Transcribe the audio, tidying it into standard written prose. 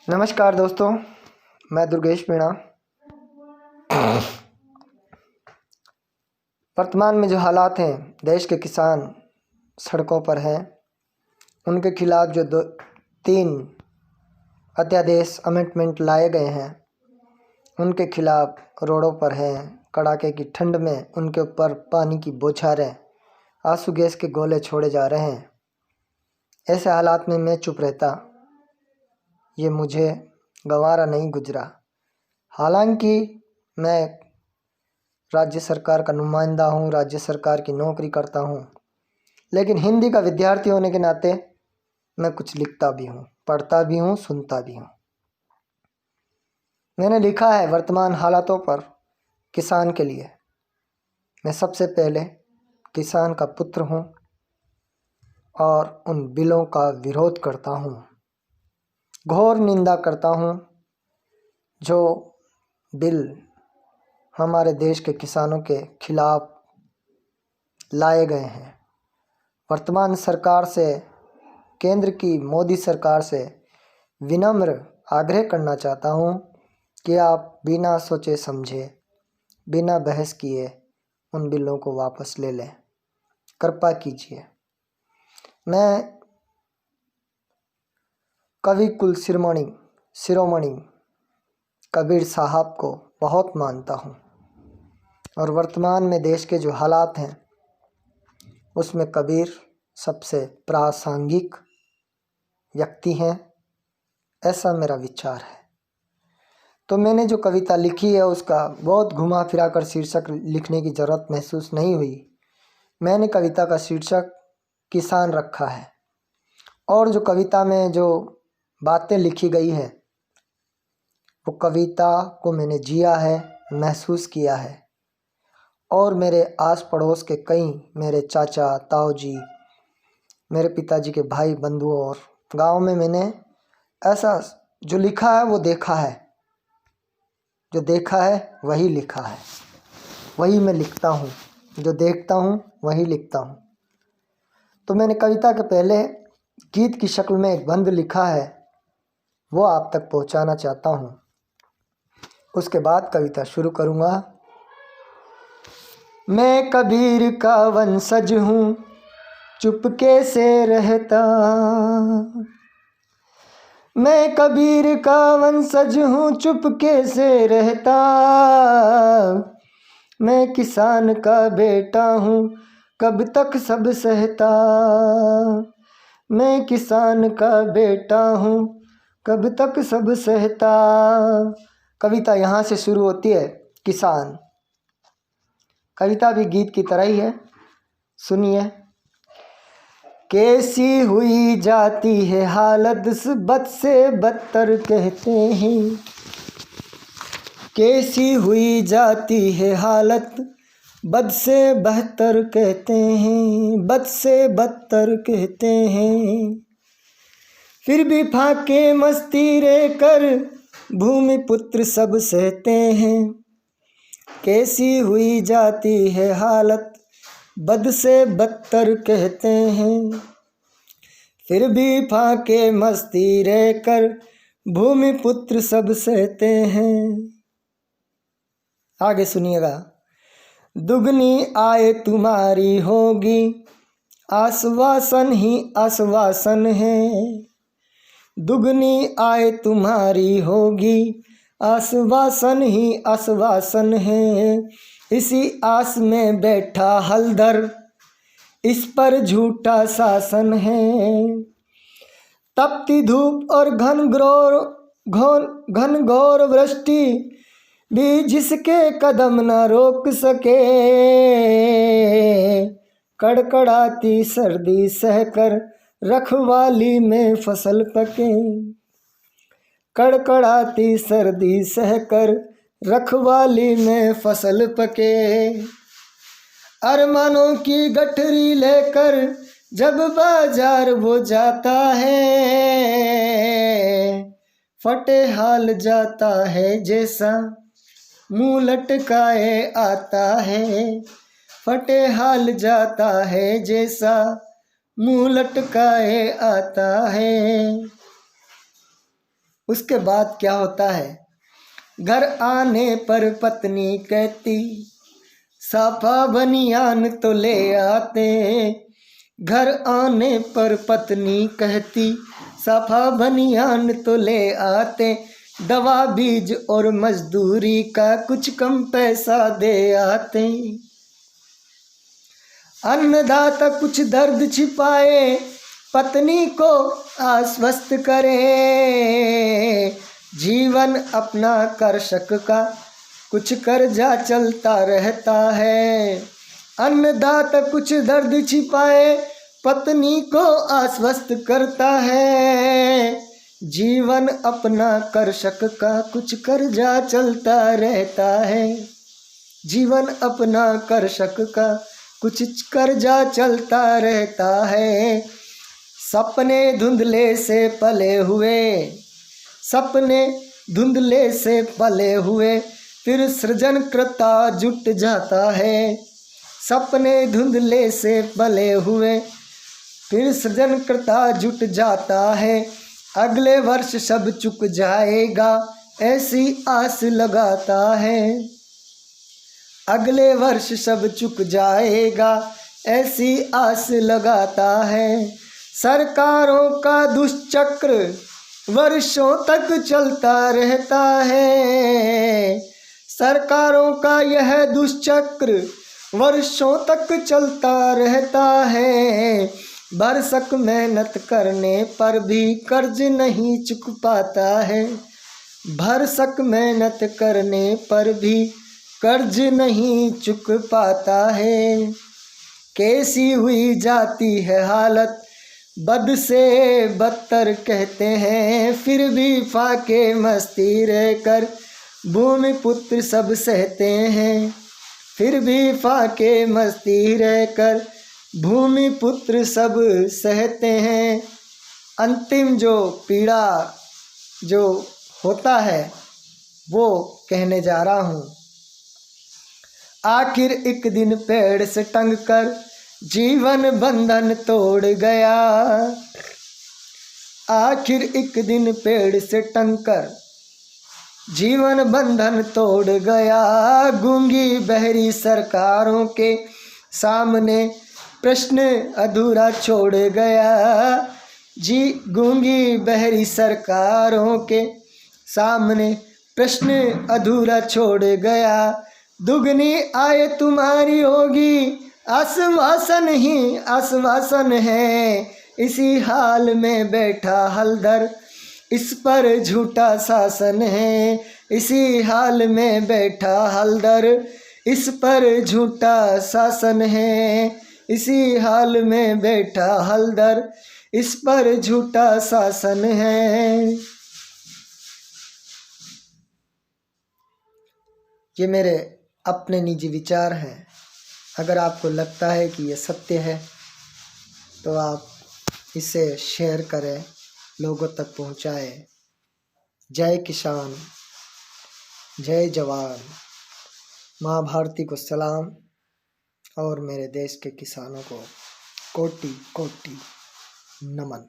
नमस्कार दोस्तों, मैं दुर्गेश मीणा। वर्तमान में जो हालात हैं, देश के किसान सड़कों पर हैं। उनके खिलाफ जो 3 अध्यादेश अमेंडमेंट लाए गए हैं, उनके खिलाफ रोडों पर हैं। कड़ाके की ठंड में उनके ऊपर पानी की बौछारें, आंसू गैस के गोले छोड़े जा रहे हैं। ऐसे हालात में मैं चुप रहता, ये मुझे गंवारा नहीं गुजरा। हालांकि मैं राज्य सरकार का नुमाइंदा हूँ, राज्य सरकार की नौकरी करता हूँ, लेकिन हिंदी का विद्यार्थी होने के नाते मैं कुछ लिखता भी हूँ, पढ़ता भी हूँ, सुनता भी हूँ। मैंने लिखा है वर्तमान हालातों पर किसान के लिए। मैं सबसे पहले किसान का पुत्र हूँ और उन बिलों का विरोध करता हूँ, घोर निंदा करता हूँ जो बिल हमारे देश के किसानों के खिलाफ लाए गए हैं। वर्तमान सरकार से, केंद्र की मोदी सरकार से विनम्र आग्रह करना चाहता हूँ कि आप बिना सोचे समझे, बिना बहस किए उन बिलों को वापस ले लें, कृपा कीजिए। मैं कवि कुल शिरोमणि कबीर साहब को बहुत मानता हूँ और वर्तमान में देश के जो हालात हैं उसमें कबीर सबसे प्रासंगिक व्यक्ति हैं, ऐसा मेरा विचार है। तो मैंने जो कविता लिखी है उसका बहुत घुमा फिरा कर शीर्षक लिखने की ज़रूरत महसूस नहीं हुई। मैंने कविता का शीर्षक किसान रखा है और जो कविता में जो बातें लिखी गई है वो कविता को मैंने जिया है, महसूस किया है। और मेरे आस पड़ोस के कई मेरे चाचा, ताऊ जी, मेरे पिताजी के भाई बंधु और गांव में मैंने ऐसा जो लिखा है वो देखा है। जो देखा है वही लिखा है, वही मैं लिखता हूँ। जो देखता हूँ वही लिखता हूँ। तो मैंने कविता के पहले गीत की शक्ल में एक बंद लिखा है, वो आप तक पहुँचाना चाहता हूँ। उसके बाद कविता शुरू करूँगा। मैं कबीर का वंशज हूँ, चुपके से रहता। मैं कबीर का वंशज हूँ, चुपके से रहता। मैं किसान का बेटा हूँ, कब तक सब सहता। मैं किसान का बेटा हूँ, कब तक सब सहता। कविता यहाँ से शुरू होती है। किसान कविता भी गीत की तरह ही है, सुनिए। कैसी हुई जाती है हालत, बद से बदतर कहते हैं। कैसी हुई जाती है हालत, बद से बहतर कहते हैं, बद से बदतर कहते हैं। फिर भी फाके मस्ती रे कर भूमि पुत्र सब सहते हैं। कैसी हुई जाती है हालत, बद से बदतर कहते हैं। फिर भी फाके मस्ती रहकर भूमि पुत्र सब सहते हैं। आगे सुनिएगा। दुगनी आय तुम्हारी होगी, आश्वासन ही आश्वासन है। दुगनी आय तुम्हारी होगी, आश्वासन ही आश्वासन है। इसी आस में बैठा हलधर, इस पर झूठा शासन है। तपती धूप और घन घोर वृष्टि भी जिसके कदम न रोक सके। कड़कड़ाती सर्दी सहकर रखवाली में फसल पके। कड़कड़ाती सर्दी सहकर रखवाली में फसल पके। अरमानों की गठरी लेकर जब बाजार वो जाता है, फटे हाल जाता है जैसा मुँह लटकाए आता है। फटे हाल जाता है जैसा मुँह लटकाए आता है। उसके बाद क्या होता है, घर आने पर पत्नी कहती साफा बनियान तो ले आते। घर आने पर पत्नी कहती साफा बनियान तो ले आते। दवा बीज और मजदूरी का कुछ कम पैसा दे आते। अन्नदाता कुछ दर्द छिपाए, पत्नी को आश्वस्त करे। जीवन अपना कर शक का कुछ कर्जा चलता रहता है। अन्नदाता कुछ दर्द छिपाए, पत्नी को आश्वस्त करता है। जीवन अपना कर शक का कुछ कर्जा चलता रहता है। जीवन अपना कर शक का कुछ कर्जा चलता रहता है। सपने धुंधले से पले हुए, सपने धुंधले से पले हुए, फिर सृजनकर्ता जुट जाता है। सपने धुंधले से पले हुए, फिर सृजनकर्ता जुट जाता है। अगले वर्ष सब चुक जाएगा, ऐसी आस लगाता है। अगले वर्ष सब चुक जाएगा, ऐसी आस लगाता है। सरकारों का दुष्चक्र वर्षों तक चलता रहता है। सरकारों का यह दुष्चक्र वर्षों तक चलता रहता है। बरसक मेहनत करने पर भी कर्ज नहीं चुक पाता है। बरसक मेहनत करने पर भी कर्ज नहीं चुक पाता है। कैसी हुई जाती है हालत, बद से बदतर कहते हैं। फिर भी फाके मस्ती रहकर भूमि पुत्र सब सहते हैं। फिर भी फाके मस्ती रहकर भूमि पुत्र सब सहते हैं। अंतिम जो पीड़ा जो होता है वो कहने जा रहा हूँ। आखिर एक दिन पेड़ से टंग कर जीवन बंधन तोड़ गया। आखिर एक दिन पेड़ से टंग कर जीवन बंधन तोड़ गया। गूंगी बहरी सरकारों के सामने प्रश्न अधूरा छोड़ गया। जी गूंगी बहरी सरकारों के सामने प्रश्न अधूरा छोड़ गया। दुगनी आय तुम्हारी होगी, आश्वासन ही आश्वासन है। इसी हाल में बैठा हलदर, इस पर झूठा शासन है। इसी हाल में बैठा हलदर, इस पर झूठा शासन है। इसी हाल में बैठा हलदर, इस पर झूठा शासन है। ये मेरे अपने निजी विचार हैं। अगर आपको लगता है कि ये सत्य है तो आप इसे शेयर करें, लोगों तक पहुंचाएं। जय किसान, जय जवान, माँ भारती को सलाम और मेरे देश के किसानों को कोटि कोटि नमन।